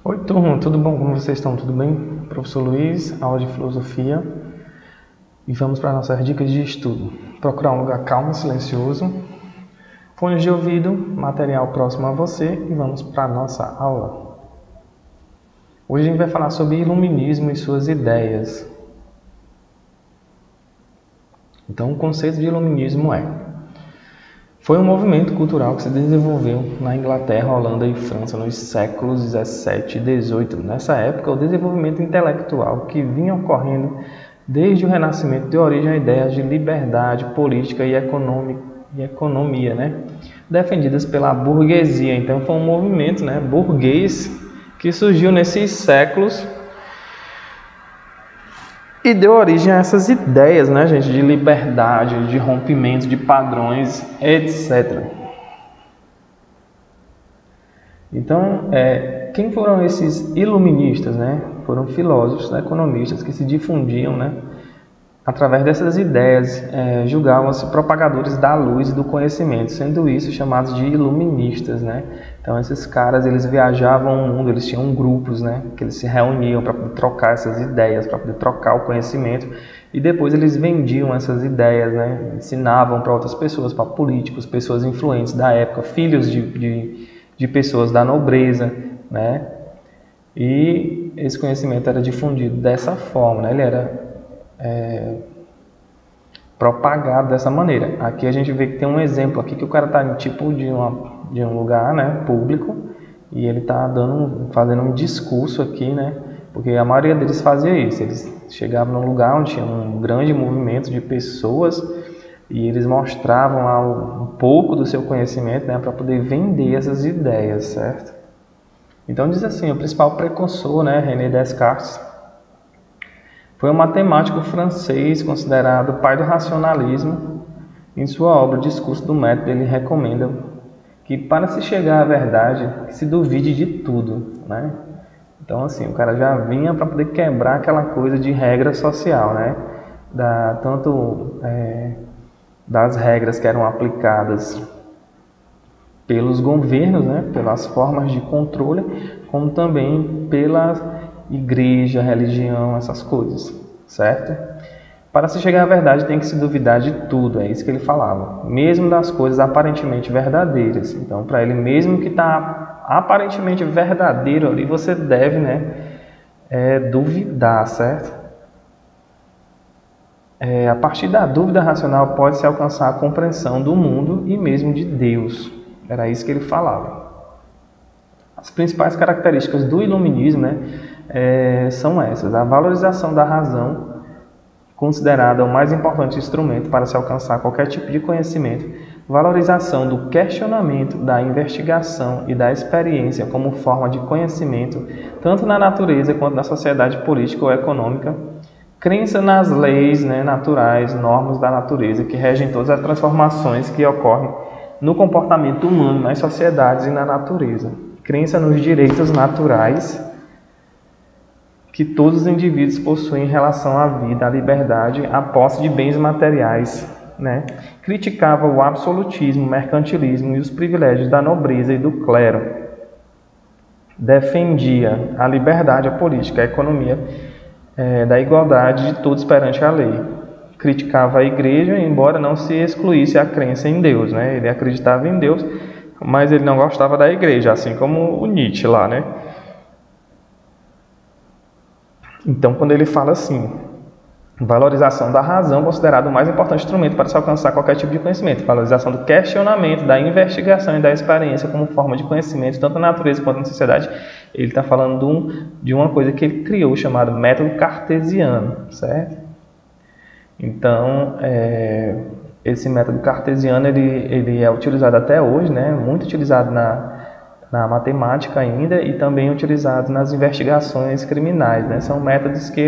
Oi, turma, tudo bom? Como vocês estão? Tudo bem? Professor Luiz, aula de filosofia. E vamos para nossas dicas de estudo. Procurar um lugar calmo e silencioso, fones de ouvido, material próximo a você e vamos para a nossa aula. Hoje a gente vai falar sobre iluminismo e suas ideias. Então, o conceito de iluminismo foi um movimento cultural que se desenvolveu na Inglaterra, Holanda e França nos séculos 17 e 18. Nessa época, o desenvolvimento intelectual que vinha ocorrendo desde o Renascimento deu origem a ideias de liberdade política e economia, defendidas pela burguesia. Então, foi um movimento burguês que surgiu nesses séculos e deu origem a essas ideias, de liberdade, de rompimento de padrões, etc. Então, quem foram esses iluministas, Foram filósofos, economistas que se difundiam, através dessas ideias, julgavam-se propagadores da luz e do conhecimento, sendo isso chamados de iluministas, Então, esses caras, eles viajavam o mundo, eles tinham grupos, que eles se reuniam para poder trocar essas ideias, para poder trocar o conhecimento, e depois eles vendiam essas ideias, ensinavam para outras pessoas, para políticos, pessoas influentes da época, filhos de pessoas da nobreza, E esse conhecimento era difundido dessa forma, Ele era propagado dessa maneira. Aqui a gente vê que tem um exemplo aqui que o cara está tipo de um lugar, público, e ele está fazendo um discurso aqui, porque a maioria deles fazia isso. Eles chegavam num lugar onde tinha um grande movimento de pessoas e eles mostravam lá um pouco do seu conhecimento, para poder vender essas ideias, certo? Então diz assim, o principal precursor, René Descartes, foi um matemático francês considerado pai do racionalismo. Em sua obra Discurso do Método, ele recomenda que para se chegar à verdade, se duvide de tudo, Então, assim, o cara já vinha para poder quebrar aquela coisa de regra social, Tanto das regras que eram aplicadas pelos governos, pelas formas de controle, como também pela igreja, religião, essas coisas, certo? Para se chegar à verdade tem que se duvidar de tudo, é isso que ele falava, mesmo das coisas aparentemente verdadeiras. Então, para ele, mesmo que está aparentemente verdadeiro ali, você deve, duvidar, certo? A partir da dúvida racional pode-se alcançar a compreensão do mundo e mesmo de Deus. Era isso que ele falava. As principais características do iluminismo, são essas: a valorização da razão, considerada o mais importante instrumento para se alcançar qualquer tipo de conhecimento, valorização do questionamento, da investigação e da experiência como forma de conhecimento, tanto na natureza quanto na sociedade política ou econômica, crença nas leis naturais, normas da natureza que regem todas as transformações que ocorrem no comportamento humano, nas sociedades e na natureza. Crença nos direitos naturais que todos os indivíduos possuem em relação à vida, à liberdade, à posse de bens materiais, Criticava o absolutismo, o mercantilismo e os privilégios da nobreza e do clero. Defendia a liberdade, a política, a economia, da igualdade de todos perante a lei. Criticava a igreja, embora não se excluísse a crença em Deus, Ele acreditava em Deus, mas ele não gostava da igreja, assim como o Nietzsche lá, Então, quando ele fala assim, valorização da razão, considerado o mais importante instrumento para se alcançar qualquer tipo de conhecimento, valorização do questionamento, da investigação e da experiência como forma de conhecimento, tanto na natureza quanto na sociedade, ele está falando de uma coisa que ele criou, chamado método cartesiano, certo? Então, esse método cartesiano ele é utilizado até hoje, muito utilizado na matemática ainda e também utilizado nas investigações criminais. São métodos que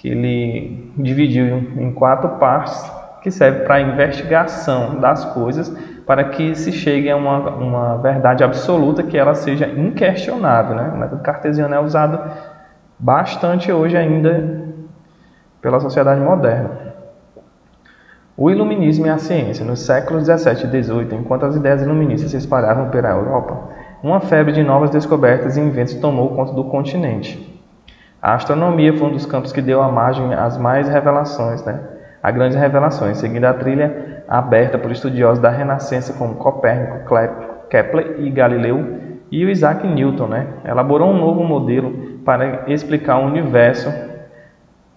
ele dividiu em 4 partes que servem para a investigação das coisas, para que se chegue a uma verdade absoluta que ela seja inquestionável. O método cartesiano é usado bastante hoje ainda pela sociedade moderna. O iluminismo e a ciência. Nos séculos 17 e 18, enquanto as ideias iluministas se espalhavam pela Europa, uma febre de novas descobertas e inventos tomou conta do continente. A astronomia foi um dos campos que deu a margem às mais revelações, né? A grandes revelações, seguindo a trilha aberta por estudiosos da Renascença como Copérnico, Kepler e Galileu e o Isaac Newton, né? Elaborou um novo modelo para explicar o universo,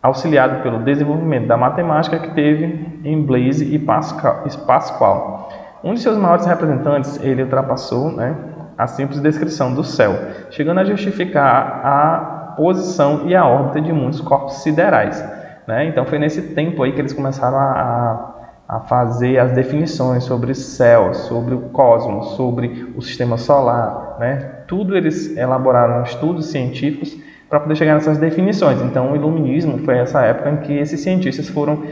auxiliado pelo desenvolvimento da matemática que teve em Blaise e Pascal. Um de seus maiores representantes, ele ultrapassou, né, a simples descrição do céu, chegando a justificar a posição e a órbita de muitos corpos siderais, né? Então foi nesse tempo aí que eles começaram a fazer as definições sobre o céu, sobre o cosmos, sobre o sistema solar, né? Tudo eles elaboraram estudos científicos para poder chegar nessas definições. Então o iluminismo foi essa época em que esses cientistas foram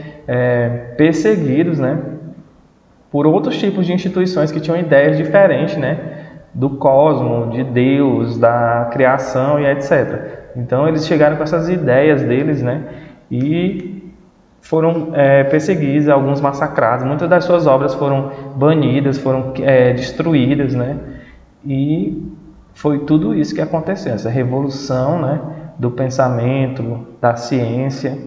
perseguidos, né, por outros tipos de instituições que tinham ideias diferentes, né, do cosmos, de Deus, da criação e etc. Então eles chegaram com essas ideias deles, né, e foram perseguidos, alguns massacrados, muitas das suas obras foram banidas, foram destruídas, né, e foi tudo isso que aconteceu, essa revolução, né, do pensamento, da ciência.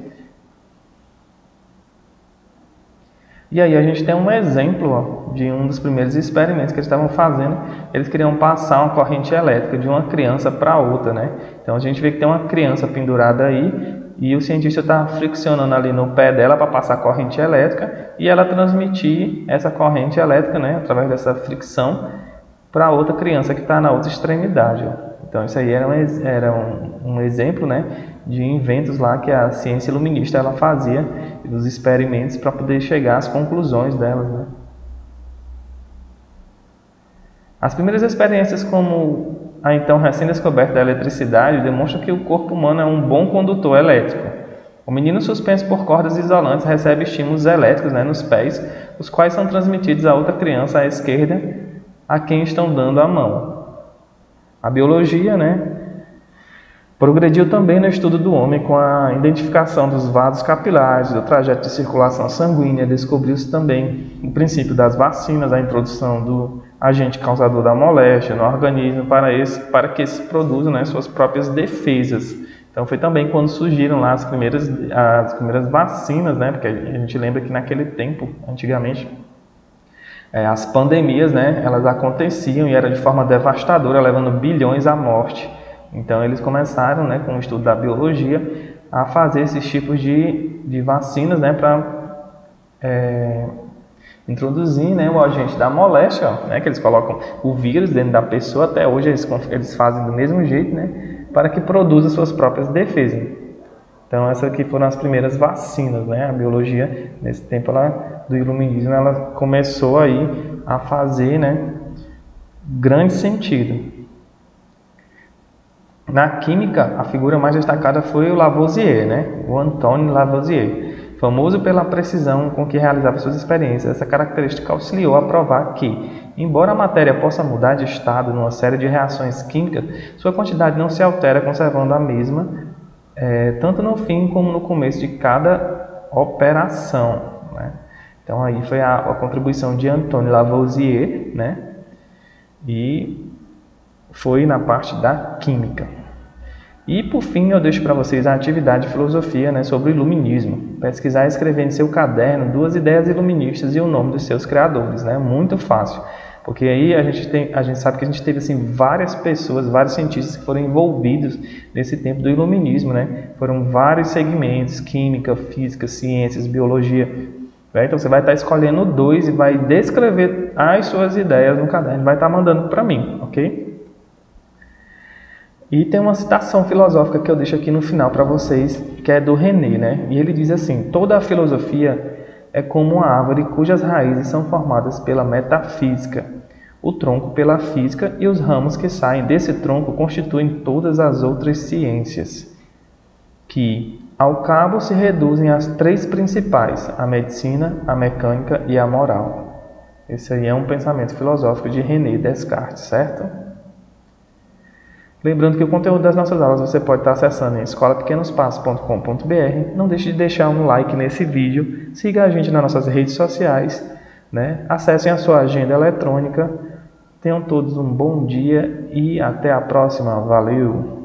E aí a gente tem um exemplo de um dos primeiros experimentos que eles estavam fazendo. Eles queriam passar uma corrente elétrica de uma criança para outra, né? Então a gente vê que tem uma criança pendurada aí e o cientista está friccionando ali no pé dela para passar a corrente elétrica e ela transmitir essa corrente elétrica, né, através dessa fricção para outra criança que está na outra extremidade. Então isso aí era um exemplo, né, de inventos lá que a ciência iluminista ela fazia, dos experimentos para poder chegar às conclusões delas, né. As primeiras experiências como a então recém-descoberta da eletricidade demonstram que o corpo humano é um bom condutor elétrico. O menino suspenso por cordas isolantes recebe estímulos elétricos, né, nos pés, os quais são transmitidos a outra criança à esquerda, a quem estão dando a mão. A biologia, né, progrediu também no estudo do homem com a identificação dos vasos capilares, do trajeto de circulação sanguínea. Descobriu-se também o princípio das vacinas, a introdução do agente causador da moléstia no organismo para que se produzam, né, suas próprias defesas. Então foi também quando surgiram lá as primeiras vacinas, né, porque a gente lembra que naquele tempo, antigamente, as pandemias, né, elas aconteciam e era de forma devastadora, levando bilhões à morte. Então eles começaram, né, com o estudo da biologia a fazer esses tipos de vacinas, né, para introduzir, né, o agente da moléstia, né, que eles colocam o vírus dentro da pessoa. Até hoje eles fazem do mesmo jeito, né, para que produza suas próprias defesas. Então essas aqui foram as primeiras vacinas, né? A biologia nesse tempo do iluminismo ela começou aí a fazer, né, grande sentido. Na química, a figura mais destacada foi o Lavoisier, né? O Antoine Lavoisier. Famoso pela precisão com que realizava suas experiências, essa característica auxiliou a provar que, embora a matéria possa mudar de estado numa série de reações químicas, sua quantidade não se altera, conservando a mesma, tanto no fim como no começo de cada operação, né? Então aí foi a contribuição de Antoine Lavoisier, né? E foi na parte da química. E por fim eu deixo para vocês a atividade de filosofia, né, sobre o iluminismo. Pesquisar e escrever em seu caderno 2 ideias iluministas e o nome dos seus criadores, né? Muito fácil. Porque aí a gente sabe que a gente teve assim, várias pessoas, vários cientistas que foram envolvidos nesse tempo do iluminismo, né? Foram vários segmentos, química, física, ciências, biologia. Né? Então você vai estar escolhendo 2 e vai descrever as suas ideias no caderno, vai estar mandando para mim, ok? E tem uma citação filosófica que eu deixo aqui no final para vocês, que é do René, né? E ele diz assim: toda a filosofia é como uma árvore cujas raízes são formadas pela metafísica, o tronco pela física e os ramos que saem desse tronco constituem todas as outras ciências, que, ao cabo, se reduzem às 3 principais, a medicina, a mecânica e a moral. Esse aí é um pensamento filosófico de René Descartes, certo? Lembrando que o conteúdo das nossas aulas você pode estar acessando em escolapequenospassos.com.br. Não deixe de deixar um like nesse vídeo, siga a gente nas nossas redes sociais, né? Acessem a sua agenda eletrônica Tenham todos um bom dia e até a próxima. Valeu!